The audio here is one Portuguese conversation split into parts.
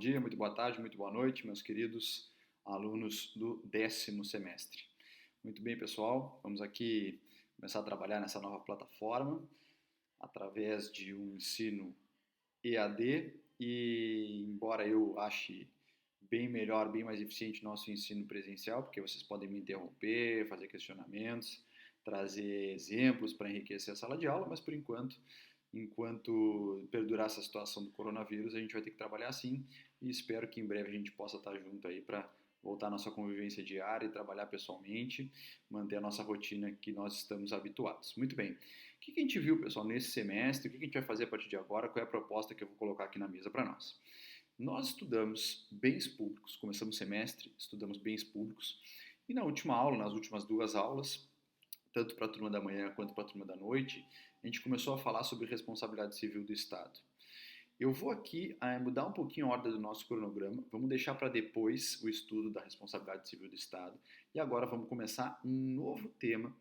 dia, muito boa tarde, muito boa noite, meus queridos alunos do 10º semestre. Muito bem, pessoal, vamos aqui começar a trabalhar nessa nova plataforma através de um ensino EAD e, embora eu ache bem melhor, bem mais eficiente nosso ensino presencial, porque vocês podem me interromper, fazer questionamentos, trazer exemplos para enriquecer a sala de aula, mas por enquanto perdurar essa situação do coronavírus, a gente vai ter que trabalhar assim e espero que em breve a gente possa estar junto aí para voltar à nossa convivência diária e trabalhar pessoalmente, manter a nossa rotina que nós estamos habituados. Muito bem. O que a gente viu, pessoal, nesse semestre? O que a gente vai fazer a partir de agora? Qual é a proposta que eu vou colocar aqui na mesa para nós? Nós estudamos bens públicos, começamos o semestre, estudamos bens públicos e na última aula, nas últimas duas aulas, tanto para a turma da manhã quanto para a turma da noite, a gente começou a falar sobre responsabilidade civil do Estado. Eu vou aqui mudar um pouquinho a ordem do nosso cronograma, vamos deixar para depois o estudo da responsabilidade civil do Estado e agora vamos começar um novo tema,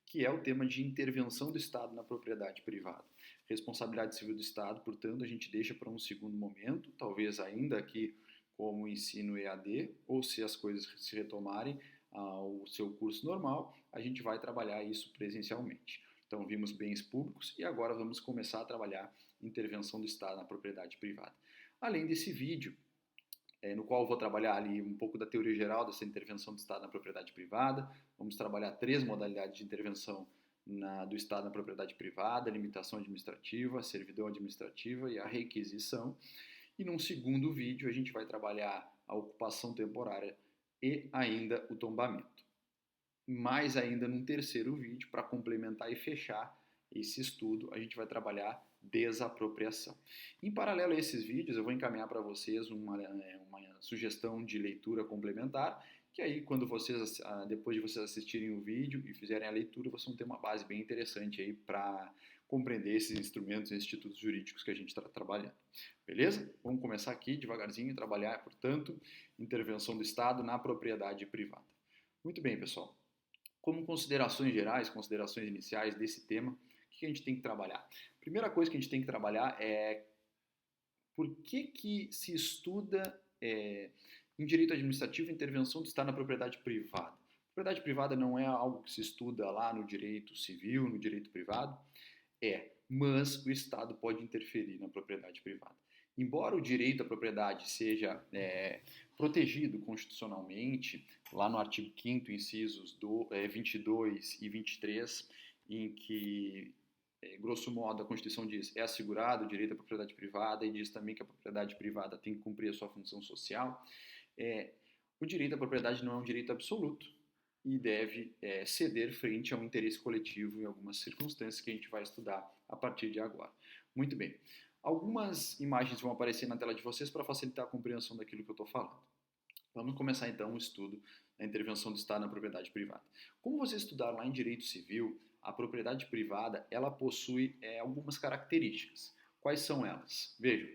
que é o tema de intervenção do Estado na propriedade privada. Responsabilidade civil do Estado, portanto, a gente deixa para um segundo momento, talvez ainda aqui como ensino EAD, ou se as coisas se retomarem ao seu curso normal, a gente vai trabalhar isso presencialmente. Então, vimos bens públicos e agora vamos começar a trabalhar intervenção do Estado na propriedade privada. Além desse vídeo, no qual eu vou trabalhar ali um pouco da teoria geral dessa intervenção do Estado na propriedade privada, vamos trabalhar 3 modalidades de intervenção do Estado na propriedade privada: a limitação administrativa, a servidão administrativa e a requisição. E num segundo vídeo a gente vai trabalhar a ocupação temporária e ainda o tombamento. Mais ainda num terceiro vídeo, para complementar e fechar esse estudo, a gente vai trabalhar desapropriação. Em paralelo a esses vídeos, eu vou encaminhar para vocês uma sugestão de leitura complementar, que aí quando vocês, depois de vocês assistirem o vídeo e fizerem a leitura, vocês vão ter uma base bem interessante aí para compreender esses instrumentos e institutos jurídicos que a gente está trabalhando. Beleza? Vamos começar aqui devagarzinho e trabalhar, portanto, intervenção do Estado na propriedade privada. Muito bem, pessoal. Como considerações gerais, considerações iniciais desse tema, o que a gente tem que trabalhar? Primeira coisa que a gente tem que trabalhar é por que se estuda em direito administrativo intervenção do Estado na propriedade privada. Propriedade privada não é algo que se estuda lá no direito civil, no direito privado? Mas o Estado pode interferir na propriedade privada. Embora o direito à propriedade seja protegido constitucionalmente, lá no artigo 5º, incisos 22 e 23, em que, grosso modo, a Constituição diz é assegurado o direito à propriedade privada e diz também que a propriedade privada tem que cumprir a sua função social, o direito à propriedade não é um direito absoluto e deve ceder frente a um interesse coletivo em algumas circunstâncias que a gente vai estudar a partir de agora. Muito bem. Algumas imagens vão aparecer na tela de vocês para facilitar a compreensão daquilo que eu estou falando. Vamos começar então o estudo da intervenção do Estado na propriedade privada. Como vocês estudaram lá em direito civil, a propriedade privada ela possui algumas características. Quais são elas? Vejam,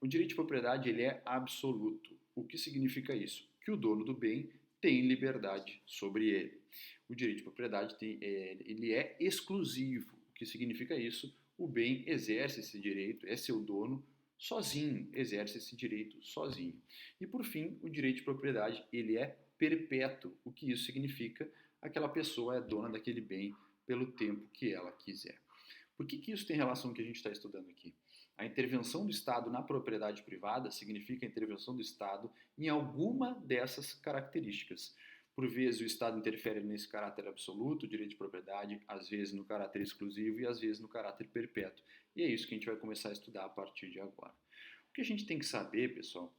o direito de propriedade ele é absoluto. O que significa isso? Que o dono do bem tem liberdade sobre ele. O direito de propriedade ele é exclusivo. O que significa isso? O bem exerce esse direito, é seu dono sozinho, exerce esse direito sozinho. E por fim, o direito de propriedade ele é perpétuo. O que isso significa? Aquela pessoa é dona daquele bem pelo tempo que ela quiser. Por que isso tem relação com o que a gente está estudando aqui? A intervenção do Estado na propriedade privada significa a intervenção do Estado em alguma dessas características. Por vezes o Estado interfere nesse caráter absoluto, o direito de propriedade, às vezes no caráter exclusivo e às vezes no caráter perpétuo. E é isso que a gente vai começar a estudar a partir de agora. O que a gente tem que saber, pessoal,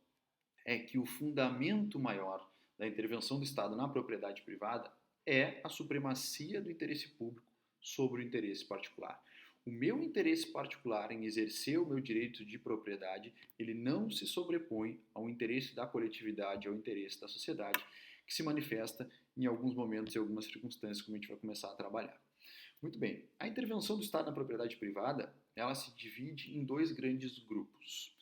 é que o fundamento maior da intervenção do Estado na propriedade privada é a supremacia do interesse público sobre o interesse particular. O meu interesse particular em exercer o meu direito de propriedade, ele não se sobrepõe ao interesse da coletividade, ao interesse da sociedade, que se manifesta em alguns momentos e algumas circunstâncias, como a gente vai começar a trabalhar. Muito bem, a intervenção do Estado na propriedade privada, ela se divide em 2 grandes grupos.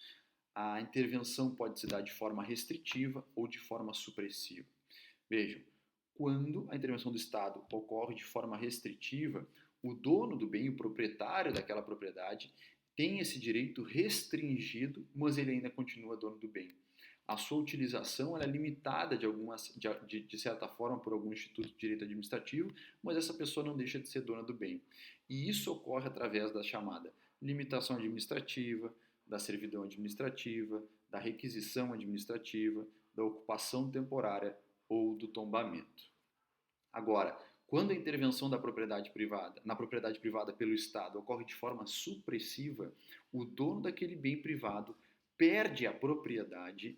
A intervenção pode se dar de forma restritiva ou de forma supressiva. Vejam, quando a intervenção do Estado ocorre de forma restritiva, o dono do bem, o proprietário daquela propriedade, tem esse direito restringido, mas ele ainda continua dono do bem. A sua utilização é limitada de certa forma por algum instituto de direito administrativo, mas essa pessoa não deixa de ser dona do bem. E isso ocorre através da chamada limitação administrativa, da servidão administrativa, da requisição administrativa, da ocupação temporária ou do tombamento. Agora, quando a intervenção da propriedade privada, na propriedade privada pelo Estado ocorre de forma supressiva, o dono daquele bem privado perde a propriedade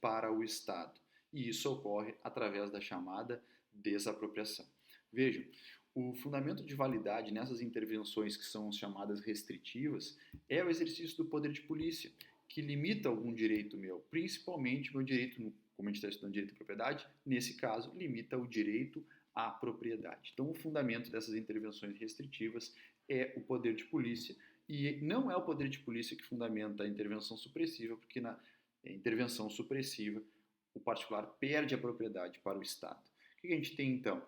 para o Estado. E isso ocorre através da chamada desapropriação. Vejam, o fundamento de validade nessas intervenções que são chamadas restritivas é o exercício do poder de polícia, que limita algum direito meu, principalmente meu direito, como a gente está estudando direito à propriedade, nesse caso, limita o direito à propriedade. Então, o fundamento dessas intervenções restritivas é o poder de polícia, e não é o poder de polícia que fundamenta a intervenção supressiva, porque na intervenção supressiva o particular perde a propriedade para o Estado. O que a gente tem então?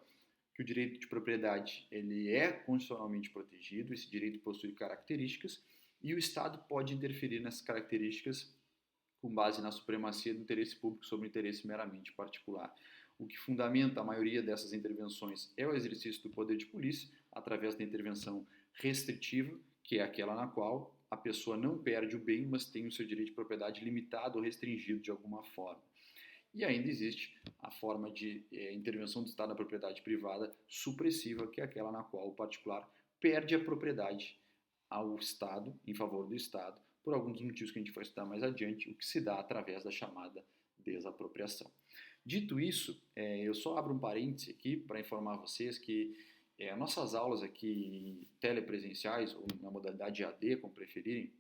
Que o direito de propriedade ele é constitucionalmente protegido, esse direito possui características, e o Estado pode interferir nessas características com base na supremacia do interesse público sobre o interesse meramente particular. O que fundamenta a maioria dessas intervenções é o exercício do poder de polícia, através da intervenção restritiva, que é aquela na qual a pessoa não perde o bem, mas tem o seu direito de propriedade limitado ou restringido de alguma forma. E ainda existe a forma de intervenção do Estado na propriedade privada supressiva, que é aquela na qual o particular perde a propriedade ao Estado, em favor do Estado, por alguns motivos que a gente vai estudar mais adiante, o que se dá através da chamada desapropriação. Dito isso, eu só abro um parêntese aqui para informar vocês que nossas aulas aqui telepresenciais ou na modalidade AD, como preferirem,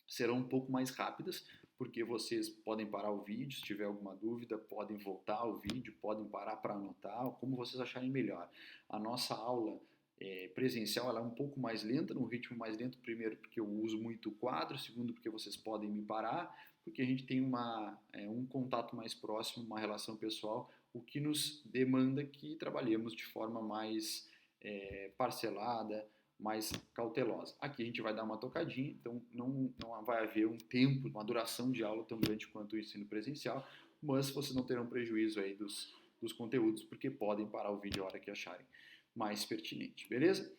serão um pouco mais rápidas, porque vocês podem parar o vídeo, se tiver alguma dúvida, podem voltar ao vídeo, podem parar para anotar, como vocês acharem melhor. A nossa aula presencial ela é um pouco mais lenta, num ritmo mais lento, primeiro porque eu uso muito quadro, segundo porque vocês podem me parar, porque a gente tem um contato mais próximo, uma relação pessoal, o que nos demanda que trabalhemos de forma mais parcelada, mais cautelosa. Aqui a gente vai dar uma tocadinha, então não vai haver um tempo, uma duração de aula tão grande quanto o ensino presencial, mas vocês não terão prejuízo aí dos conteúdos, porque podem parar o vídeo a hora que acharem mais pertinente, beleza?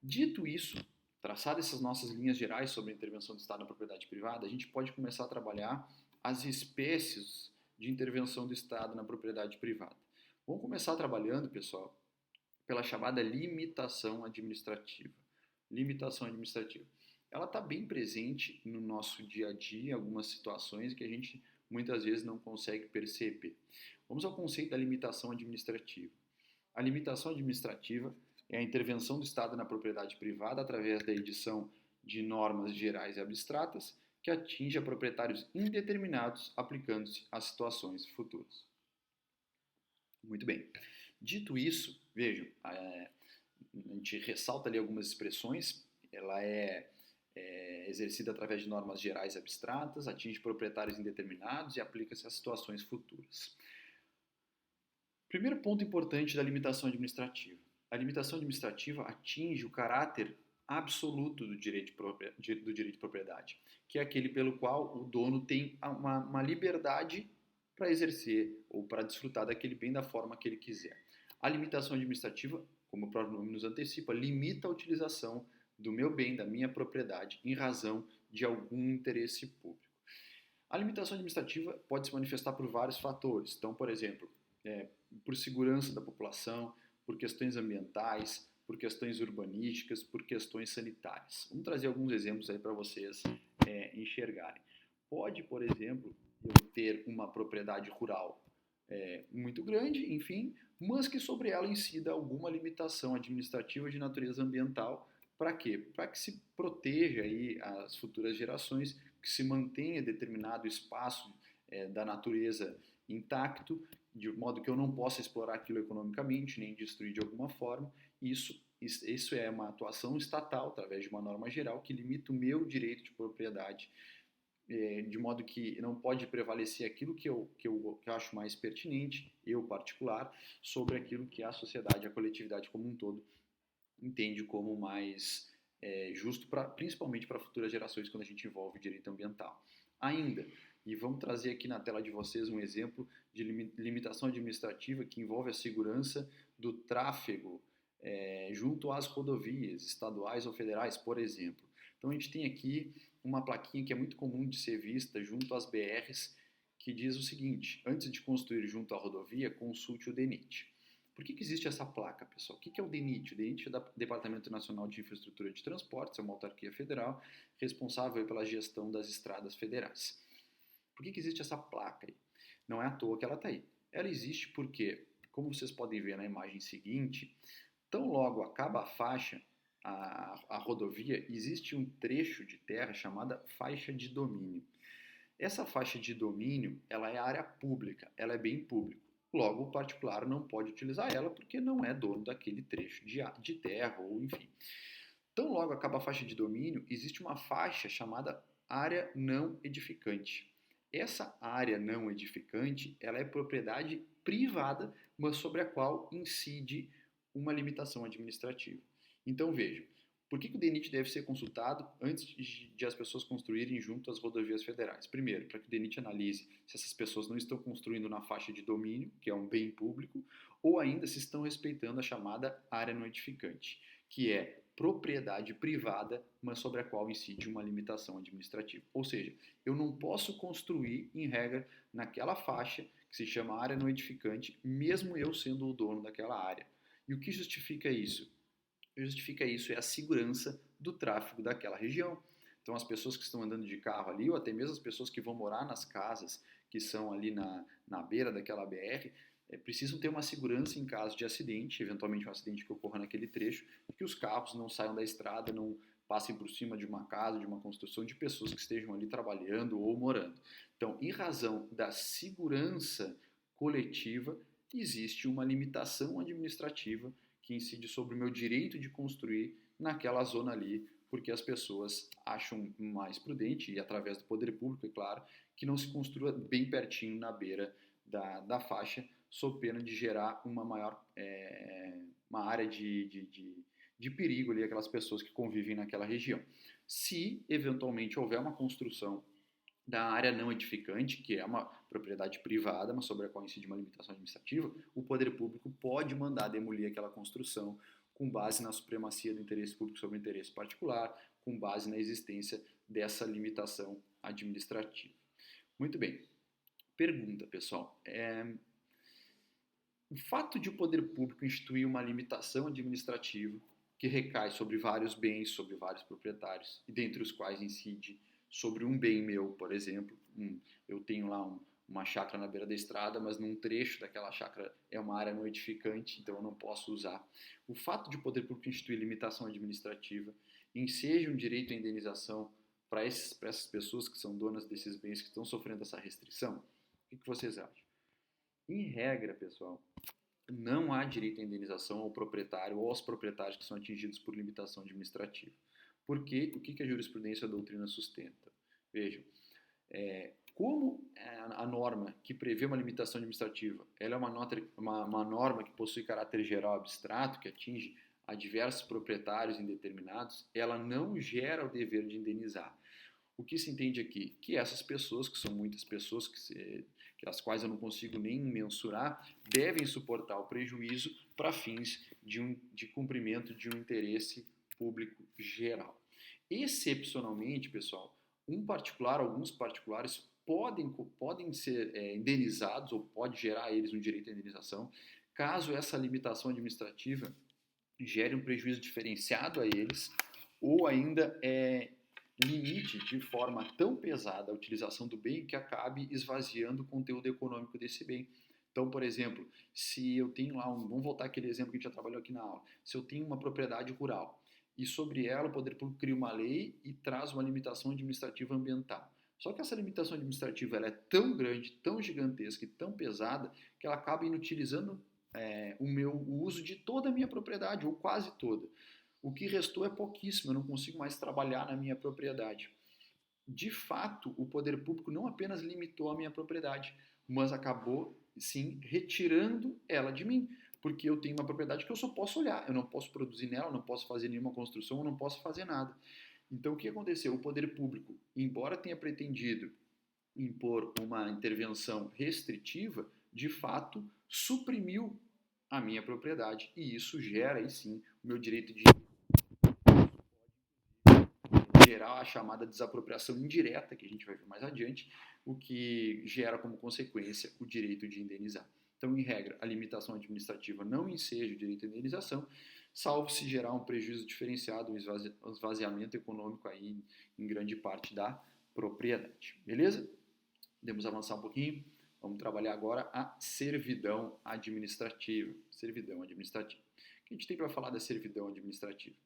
Dito isso, traçadas essas nossas linhas gerais sobre a intervenção do Estado na propriedade privada, a gente pode começar a trabalhar as espécies de intervenção do Estado na propriedade privada. Vamos começar trabalhando, pessoal, pela chamada limitação administrativa. Limitação administrativa. Ela está bem presente no nosso dia a dia, em algumas situações que a gente muitas vezes não consegue perceber. Vamos ao conceito da limitação administrativa. A limitação administrativa é a intervenção do Estado na propriedade privada através da edição de normas gerais e abstratas que atinge a proprietários indeterminados aplicando-se a situações futuras. Muito bem. Dito isso, vejam, a gente ressalta ali algumas expressões, ela é exercida através de normas gerais e abstratas, atinge proprietários indeterminados e aplica-se a situações futuras. Primeiro ponto importante da limitação administrativa. A limitação administrativa atinge o caráter absoluto do direito de propriedade, que é aquele pelo qual o dono tem uma liberdade para exercer ou para desfrutar daquele bem da forma que ele quiser. A limitação administrativa, como o próprio nome nos antecipa, limita a utilização do meu bem, da minha propriedade, em razão de algum interesse público. A limitação administrativa pode se manifestar por vários fatores. Então, por exemplo, por segurança da população, por questões ambientais, por questões urbanísticas, por questões sanitárias. Vamos trazer alguns exemplos aí para vocês enxergarem. Pode, por exemplo, eu ter uma propriedade rural muito grande, enfim, mas que sobre ela incida alguma limitação administrativa de natureza ambiental. Para quê? Para que se proteja aí as futuras gerações, que se mantenha determinado espaço da natureza intacto, de modo que eu não possa explorar aquilo economicamente, nem destruir de alguma forma. Isso é uma atuação estatal, através de uma norma geral, que limita o meu direito de propriedade, de modo que não pode prevalecer aquilo que eu acho mais pertinente, eu particular, sobre aquilo que a sociedade, a coletividade como um todo, entende como mais justo principalmente para futuras gerações quando a gente envolve o direito ambiental. Ainda, e vamos trazer aqui na tela de vocês um exemplo de limitação administrativa que envolve a segurança do tráfego junto às rodovias estaduais ou federais, por exemplo. Então a gente tem aqui uma plaquinha que é muito comum de ser vista junto às BRs, que diz o seguinte: antes de construir junto à rodovia, consulte o DENIT. Por que existe essa placa, pessoal? O que é o DENIT? O DENIT é o Departamento Nacional de Infraestrutura de Transportes, é uma autarquia federal responsável pela gestão das estradas federais. Por que existe essa placa aí? Não é à toa que ela está aí. Ela existe porque, como vocês podem ver na imagem seguinte, tão logo acaba a faixa, a rodovia, existe um trecho de terra chamada faixa de domínio. Essa faixa de domínio, ela é área pública, ela é bem público. Logo, o particular não pode utilizar ela porque não é dono daquele trecho de terra ou enfim. Tão logo acaba a faixa de domínio, existe uma faixa chamada área não edificante. Essa área não edificante, ela é propriedade privada, mas sobre a qual incide uma limitação administrativa. Então vejam, por que o DENIT deve ser consultado antes de as pessoas construírem junto às rodovias federais? Primeiro, para que o DENIT analise se essas pessoas não estão construindo na faixa de domínio, que é um bem público, ou ainda se estão respeitando a chamada área não edificante, que é propriedade privada, mas sobre a qual incide uma limitação administrativa. Ou seja, eu não posso construir, em regra, naquela faixa que se chama área não edificante, mesmo eu sendo o dono daquela área. E o que justifica isso? O que justifica isso é a segurança do tráfego daquela região. Então, as pessoas que estão andando de carro ali, ou até mesmo as pessoas que vão morar nas casas que são ali na beira daquela BR, precisam ter uma segurança em caso de acidente, eventualmente um acidente que ocorra naquele trecho, que os carros não saiam da estrada, não passem por cima de uma casa, de uma construção, de pessoas que estejam ali trabalhando ou morando. Então, em razão da segurança coletiva, existe uma limitação administrativa que incide sobre o meu direito de construir naquela zona ali, porque as pessoas acham mais prudente, e através do poder público, é claro, que não se construa bem pertinho na beira da faixa, sob pena de gerar uma área de perigo ali, aquelas pessoas que convivem naquela região. Se eventualmente houver uma construção da área não edificante, que é uma propriedade privada, mas sobre a qual incide uma limitação administrativa, o poder público pode mandar demolir aquela construção com base na supremacia do interesse público sobre o interesse particular, com base na existência dessa limitação administrativa. Muito bem. Pergunta, pessoal. O fato de o poder público instituir uma limitação administrativa que recai sobre vários bens, sobre vários proprietários, e dentre os quais incide sobre um bem meu, por exemplo, eu tenho lá uma chácara na beira da estrada, mas num trecho daquela chácara é uma área não edificante, então eu não posso usar. O fato de o poder público instituir limitação administrativa enseja um direito à indenização para essas pessoas que são donas desses bens que estão sofrendo essa restrição? O que vocês acham? Em regra, pessoal, não há direito à indenização ao proprietário ou aos proprietários que são atingidos por limitação administrativa. Porque o que a jurisprudência e a doutrina sustenta? Vejam, como a norma que prevê uma limitação administrativa, ela é uma norma que possui caráter geral abstrato, que atinge a diversos proprietários indeterminados, ela não gera o dever de indenizar. O que se entende aqui? Que essas pessoas, que são muitas pessoas, as quais eu não consigo nem mensurar, devem suportar o prejuízo para fins de cumprimento de um interesse público geral. Excepcionalmente, pessoal, alguns particulares podem ser indenizados ou pode gerar a eles um direito à indenização, caso essa limitação administrativa gere um prejuízo diferenciado a eles ou ainda limite de forma tão pesada a utilização do bem que acabe esvaziando o conteúdo econômico desse bem. Então, por exemplo, se eu tenho lá vamos voltar àquele exemplo que a gente já trabalhou aqui na aula, se eu tenho uma propriedade rural e sobre ela o poder público cria uma lei e traz uma limitação administrativa ambiental. Só que essa limitação administrativa ela é tão grande, tão gigantesca e tão pesada que ela acaba inutilizando o uso de toda a minha propriedade, ou quase toda. O que restou é pouquíssimo, eu não consigo mais trabalhar na minha propriedade. De fato, o poder público não apenas limitou a minha propriedade, mas acabou, sim, retirando ela de mim. porque eu tenho uma propriedade que eu só posso olhar, eu não posso produzir nela, eu não posso fazer nenhuma construção, eu não posso fazer nada. Então, o que aconteceu? O poder público, embora tenha pretendido impor uma intervenção restritiva, de fato suprimiu a minha propriedade. E isso gera, aí sim, o meu direito de gerar a chamada desapropriação indireta, que a gente vai ver mais adiante, o que gera como consequência o direito de indenizar. Então, em regra, a limitação administrativa não enseja o direito de indenização, salvo se gerar um prejuízo diferenciado, um esvaziamento econômico aí em grande parte da propriedade. Beleza? Podemos avançar um pouquinho. Vamos trabalhar agora a servidão administrativa. Servidão administrativa. O que a gente tem para falar da servidão administrativa?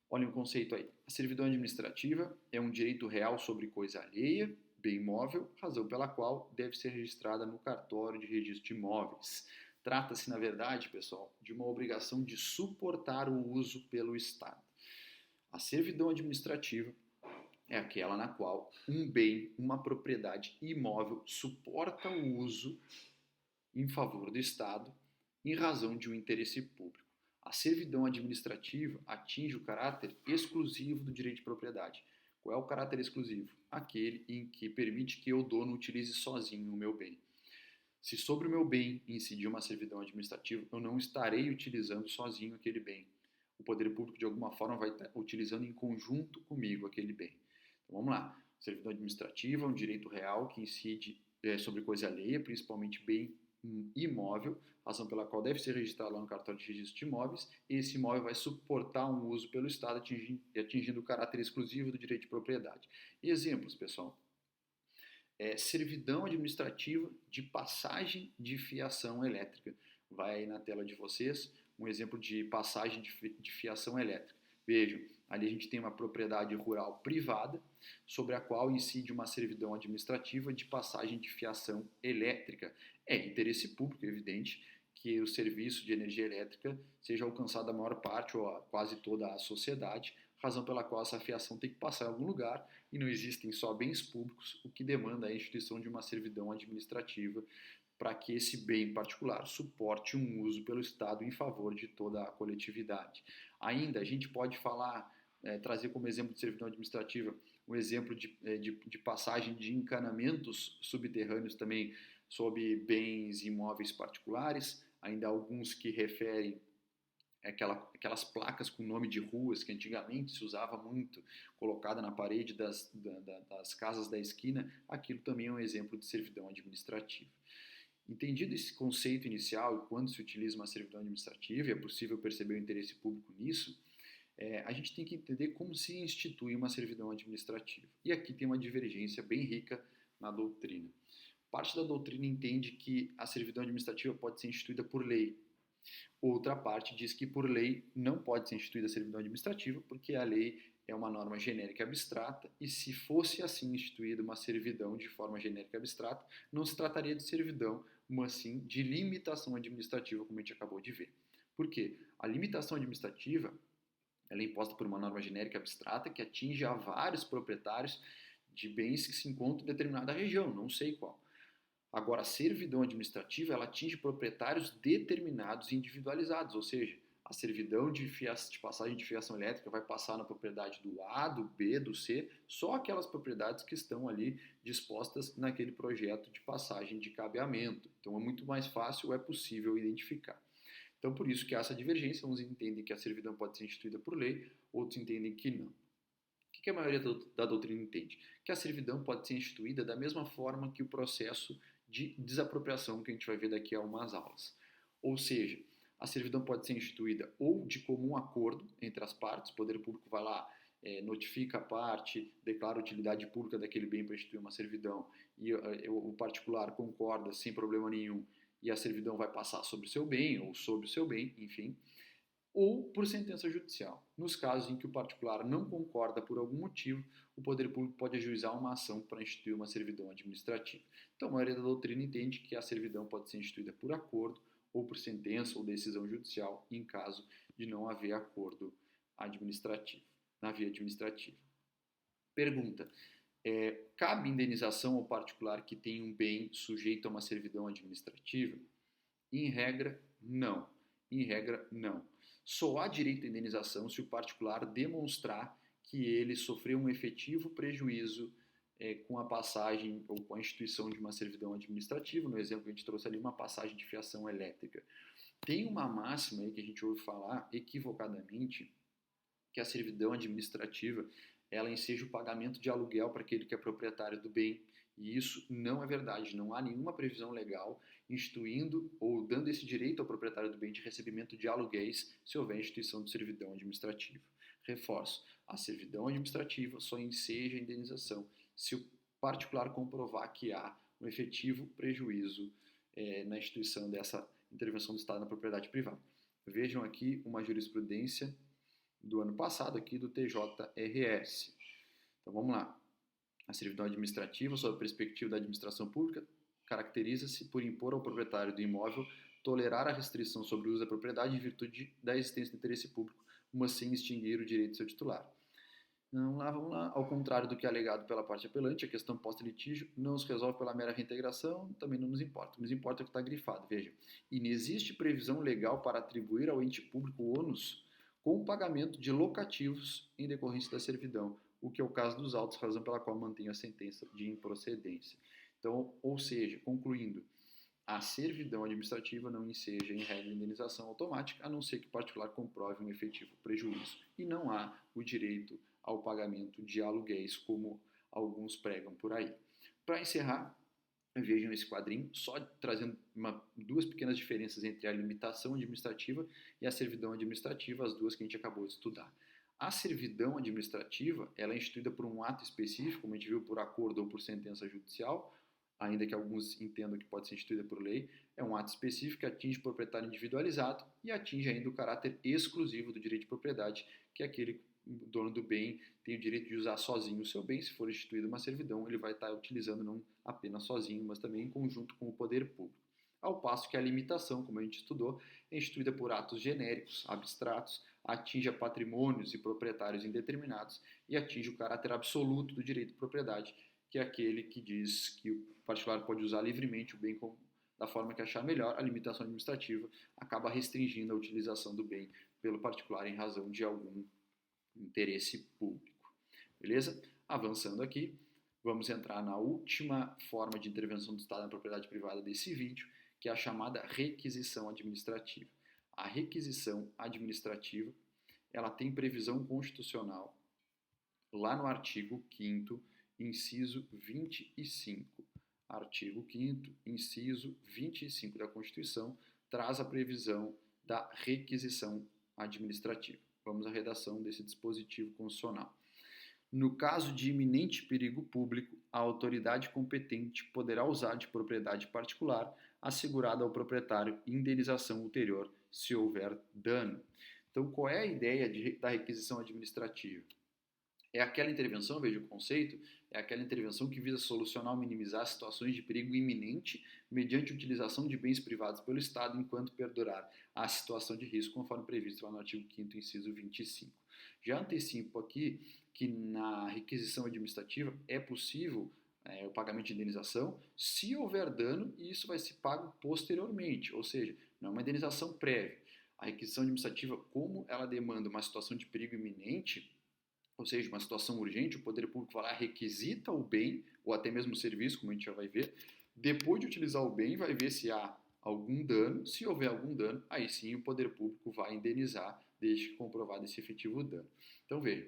Olha um conceito aí. A servidão administrativa é um direito real sobre coisa alheia, bem imóvel, razão pela qual deve ser registrada no cartório de registro de imóveis. Trata-se, na verdade, pessoal, de uma obrigação de suportar o uso pelo Estado. A servidão administrativa é aquela na qual um bem, uma propriedade imóvel suporta o uso em favor do Estado em razão de um interesse público. A servidão administrativa atinge o caráter exclusivo do direito de propriedade. Qual é o caráter exclusivo? Aquele em que permite que eu, dono, utilize sozinho o meu bem. Se sobre o meu bem incidir uma servidão administrativa, eu não estarei utilizando sozinho aquele bem. O poder público, de alguma forma, vai estar utilizando em conjunto comigo aquele bem. Então, vamos lá. Servidão administrativa é um direito real que incide sobre coisa alheia, principalmente bem imóvel, razão pela qual deve ser registrado lá no cartório de registro de imóveis, e esse imóvel vai suportar um uso pelo Estado, atingindo o caráter exclusivo do direito de propriedade. Exemplos, pessoal. Servidão administrativa de passagem de fiação elétrica. Vai aí na tela de vocês um exemplo de passagem de fiação elétrica. Vejam, ali a gente tem uma propriedade rural privada, sobre a qual incide uma servidão administrativa de passagem de fiação elétrica. É interesse público, evidente, que o serviço de energia elétrica seja alcançado a maior parte ou a quase toda a sociedade, razão pela qual essa fiação tem que passar em algum lugar e não existem só bens públicos, o que demanda a instituição de uma servidão administrativa para que esse bem particular suporte um uso pelo Estado em favor de toda a coletividade. Ainda, a gente pode falar, trazer como exemplo de servidão administrativa, um exemplo de passagem de encanamentos subterrâneos também sob bens imóveis particulares, ainda alguns que referem aquelas placas com nome de ruas que antigamente se usava muito, colocada na parede das casas da esquina, aquilo também é um exemplo de servidão administrativa. Entendido esse conceito inicial e quando se utiliza uma servidão administrativa, e é possível perceber o interesse público nisso, a gente tem que entender como se institui uma servidão administrativa. E aqui tem uma divergência bem rica na doutrina. Parte da doutrina entende que a servidão administrativa pode ser instituída por lei. Outra parte diz que por lei não pode ser instituída a servidão administrativa, porque a lei é uma norma genérica abstrata, e se fosse assim instituída uma servidão de forma genérica abstrata, não se trataria de servidão, mas sim de limitação administrativa, como a gente acabou de ver. Por quê? A limitação administrativa ela é imposta por uma norma genérica abstrata que atinge a vários proprietários de bens que se encontram em determinada região, não sei qual. Agora, a servidão administrativa ela atinge proprietários determinados e individualizados, ou seja, a servidão de passagem de fiação elétrica vai passar na propriedade do A, do B, do C, só aquelas propriedades que estão ali dispostas naquele projeto de passagem de cabeamento. Então é muito mais fácil, é possível identificar. Então por isso que há essa divergência, uns entendem que a servidão pode ser instituída por lei, outros entendem que não. O que a maioria da doutrina entende? Que a servidão pode ser instituída da mesma forma que o processo de desapropriação que a gente vai ver daqui a umas aulas. Ou seja, a servidão pode ser instituída ou de comum acordo entre as partes, o poder público vai lá, notifica a parte, declara a utilidade pública daquele bem para instituir uma servidão e o particular concorda sem problema nenhum e a servidão vai passar sobre o seu bem ou sobre o seu bem, enfim, ou por sentença judicial. Nos casos em que o particular não concorda por algum motivo, o poder público pode ajuizar uma ação para instituir uma servidão administrativa. Então, a maioria da doutrina entende que a servidão pode ser instituída por acordo ou por sentença ou decisão judicial em caso de não haver acordo administrativo, na via administrativa. Pergunta: cabe indenização ao particular que tem um bem sujeito a uma servidão administrativa? Em regra, não. Em regra, não. Só há direito à indenização se o particular demonstrar que ele sofreu um efetivo prejuízo com a passagem ou com a instituição de uma servidão administrativa. No exemplo que a gente trouxe ali, uma passagem de fiação elétrica. Tem uma máxima aí que a gente ouve falar equivocadamente, que a servidão administrativa ela enseja o pagamento de aluguel para aquele que é proprietário do bem. E isso não é verdade. Não há nenhuma previsão legal instituindo ou dando esse direito ao proprietário do bem de recebimento de aluguéis se houver instituição de servidão administrativa. Reforço, a servidão administrativa só enseja a indenização se o particular comprovar que há um efetivo prejuízo na instituição dessa intervenção do Estado na propriedade privada. Vejam aqui uma jurisprudência do ano passado aqui do TJRS. Então vamos lá. A servidão administrativa, sob a perspectiva da administração pública, caracteriza-se por impor ao proprietário do imóvel tolerar a restrição sobre o uso da propriedade em virtude da existência do interesse público, mas sem extinguir o direito do seu titular. Vamos lá. Ao contrário do que é alegado pela parte apelante, a questão posta em litígio não se resolve pela mera reintegração, também não nos importa. Nos importa o que está grifado, vejam. Inexiste previsão legal para atribuir ao ente público ônus com o pagamento de locativos em decorrência da servidão, o que é o caso dos autos, razão pela qual mantém a sentença de improcedência. Então, ou seja, concluindo, a servidão administrativa não enseja em regra indenização automática, a não ser que o particular comprove um efetivo prejuízo. E não há o direito ao pagamento de aluguéis, como alguns pregam por aí. Para encerrar, vejam esse quadrinho, só trazendo duas pequenas diferenças entre a limitação administrativa e a servidão administrativa, as duas que a gente acabou de estudar. A servidão administrativa ela é instituída por um ato específico, como a gente viu, por acordo ou por sentença judicial, ainda que alguns entendam que pode ser instituída por lei, é um ato específico que atinge o proprietário individualizado e atinge ainda o caráter exclusivo do direito de propriedade, que é aquele dono do bem tem o direito de usar sozinho o seu bem. Se for instituída uma servidão, ele vai estar utilizando não apenas sozinho, mas também em conjunto com o poder público. Ao passo que a limitação, como a gente estudou, é instituída por atos genéricos, abstratos, atinge a patrimônios e proprietários indeterminados e atinge o caráter absoluto do direito de propriedade, que é aquele que diz que o particular pode usar livremente o bem da forma que achar melhor. A limitação administrativa acaba restringindo a utilização do bem pelo particular em razão de algum interesse público. Beleza? Avançando aqui, vamos entrar na última forma de intervenção do Estado na propriedade privada desse vídeo, que é a chamada requisição administrativa. A requisição administrativa, ela tem previsão constitucional lá no artigo 5º, inciso 25. Artigo 5º, inciso 25 da Constituição, traz a previsão da requisição administrativa. Vamos à redação desse dispositivo constitucional. No caso de iminente perigo público, a autoridade competente poderá usar de propriedade particular assegurada ao proprietário indenização ulterior se houver dano. Então, qual é a ideia da requisição administrativa? É aquela intervenção, veja o conceito, é aquela intervenção que visa solucionar ou minimizar situações de perigo iminente mediante utilização de bens privados pelo Estado enquanto perdurar a situação de risco, conforme previsto lá no artigo 5º, inciso 25. Já antecipo aqui que na requisição administrativa é possível o pagamento de indenização se houver dano e isso vai ser pago posteriormente, ou seja, não é uma indenização prévia. A requisição administrativa, como ela demanda uma situação de perigo iminente, ou seja, uma situação urgente, o poder público vai lá, requisita o bem, ou até mesmo o serviço, como a gente já vai ver, depois de utilizar o bem, vai ver se há algum dano. Se houver algum dano, aí sim o poder público vai indenizar, desde que comprovado esse efetivo dano. Então veja,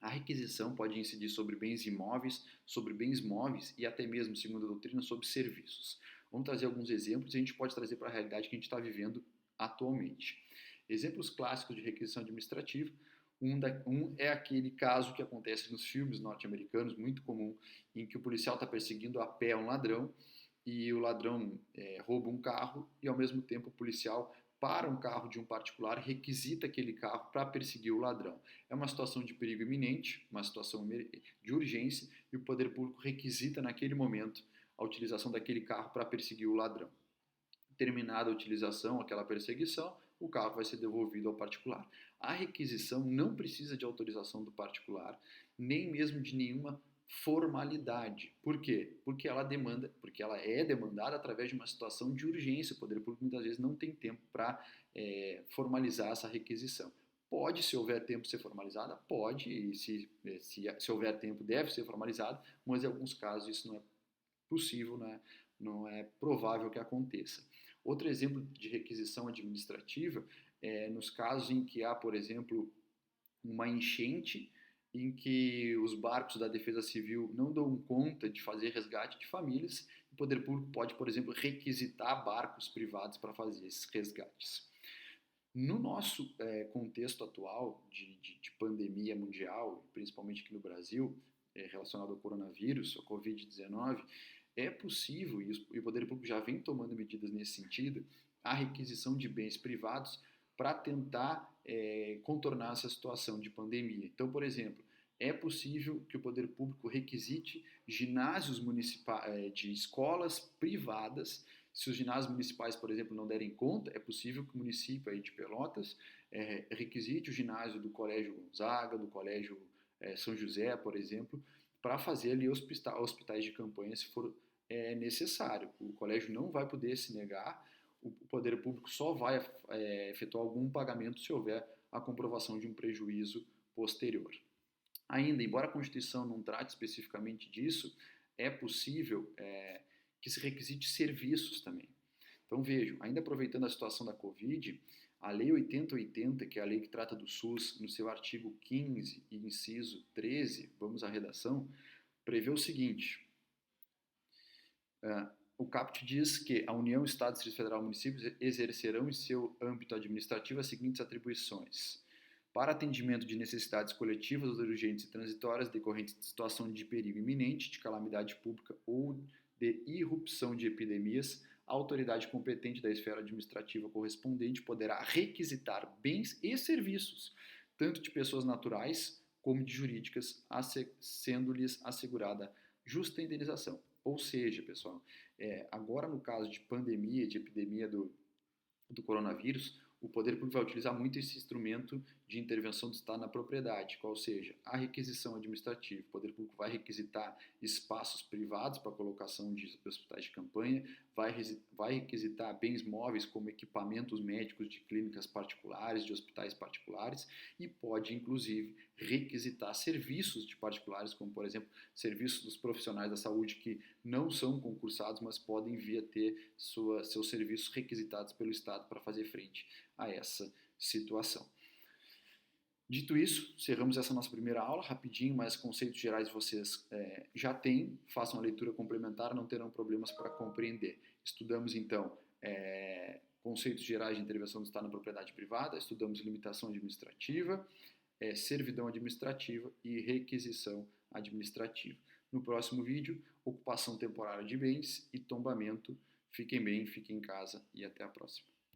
a requisição pode incidir sobre bens imóveis, sobre bens móveis e até mesmo, segundo a doutrina, sobre serviços. Vamos trazer alguns exemplos e a gente pode trazer para a realidade que a gente está vivendo atualmente. Exemplos clássicos de requisição administrativa. Um é aquele caso que acontece nos filmes norte-americanos, muito comum, em que o policial está perseguindo a pé um ladrão e o ladrão rouba um carro e, ao mesmo tempo, o policial para um carro de um particular, requisita aquele carro para perseguir o ladrão. É uma situação de perigo iminente, uma situação de urgência, e o poder público requisita naquele momento a utilização daquele carro para perseguir o ladrão. Terminada a utilização, aquela perseguição, o carro vai ser devolvido ao particular. A requisição não precisa de autorização do particular, nem mesmo de nenhuma formalidade. Por quê? Porque ela é demandada através de uma situação de urgência. O poder público muitas vezes não tem tempo para formalizar essa requisição. Pode, se houver tempo, ser formalizada? Pode, e se houver tempo, deve ser formalizada, mas em alguns casos isso não é possível, não é provável que aconteça. Outro exemplo de requisição administrativa é nos casos em que há, por exemplo, uma enchente em que os barcos da Defesa Civil não dão conta de fazer resgate de famílias, o poder público pode, por exemplo, requisitar barcos privados para fazer esses resgates. No nosso contexto atual de pandemia mundial, principalmente aqui no Brasil, relacionado ao coronavírus, ao Covid-19, é possível, e o poder público já vem tomando medidas nesse sentido, a requisição de bens privados para tentar contornar essa situação de pandemia. Então, por exemplo, é possível que o poder público requisite ginásios municipais de escolas privadas. Se os ginásios municipais, por exemplo, não derem conta, é possível que o município aí de Pelotas requisite o ginásio do Colégio Gonzaga, do Colégio São José, por exemplo, para fazer ali hospitais de campanha se for necessário. O colégio não vai poder se negar, o poder público só vai efetuar algum pagamento se houver a comprovação de um prejuízo posterior. Ainda, embora a Constituição não trate especificamente disso, é possível que se requisite serviços também. Então vejam, ainda aproveitando a situação da Covid, a Lei 8080, que é a lei que trata do SUS, no seu artigo 15 e inciso 13, vamos à redação, prevê o seguinte: o caput diz que a União, Estado, Distrito Federal e municípios exercerão em seu âmbito administrativo as seguintes atribuições: para atendimento de necessidades coletivas, urgentes e transitórias decorrentes de situação de perigo iminente, de calamidade pública ou de irrupção de epidemias, a autoridade competente da esfera administrativa correspondente poderá requisitar bens e serviços, tanto de pessoas naturais como de jurídicas, sendo-lhes assegurada justa indenização. Ou seja, pessoal, agora no caso de pandemia, de epidemia do coronavírus, o poder público vai utilizar muito esse instrumento de intervenção do Estado na propriedade, qual seja, a requisição administrativa. O poder público vai requisitar espaços privados para colocação de hospitais de campanha, vai requisitar bens móveis como equipamentos médicos de clínicas particulares, de hospitais particulares, e pode, inclusive, requisitar serviços de particulares, como, por exemplo, serviços dos profissionais da saúde que não são concursados, mas podem vir a ter seus serviços requisitados pelo Estado para fazer frente a essa situação. Dito isso, cerramos essa nossa primeira aula, rapidinho, mas conceitos gerais vocês já têm, façam a leitura complementar, não terão problemas para compreender. Estudamos então conceitos gerais de intervenção do Estado na propriedade privada, estudamos limitação administrativa, servidão administrativa e requisição administrativa. No próximo vídeo, ocupação temporária de bens e tombamento. Fiquem bem, fiquem em casa e até a próxima.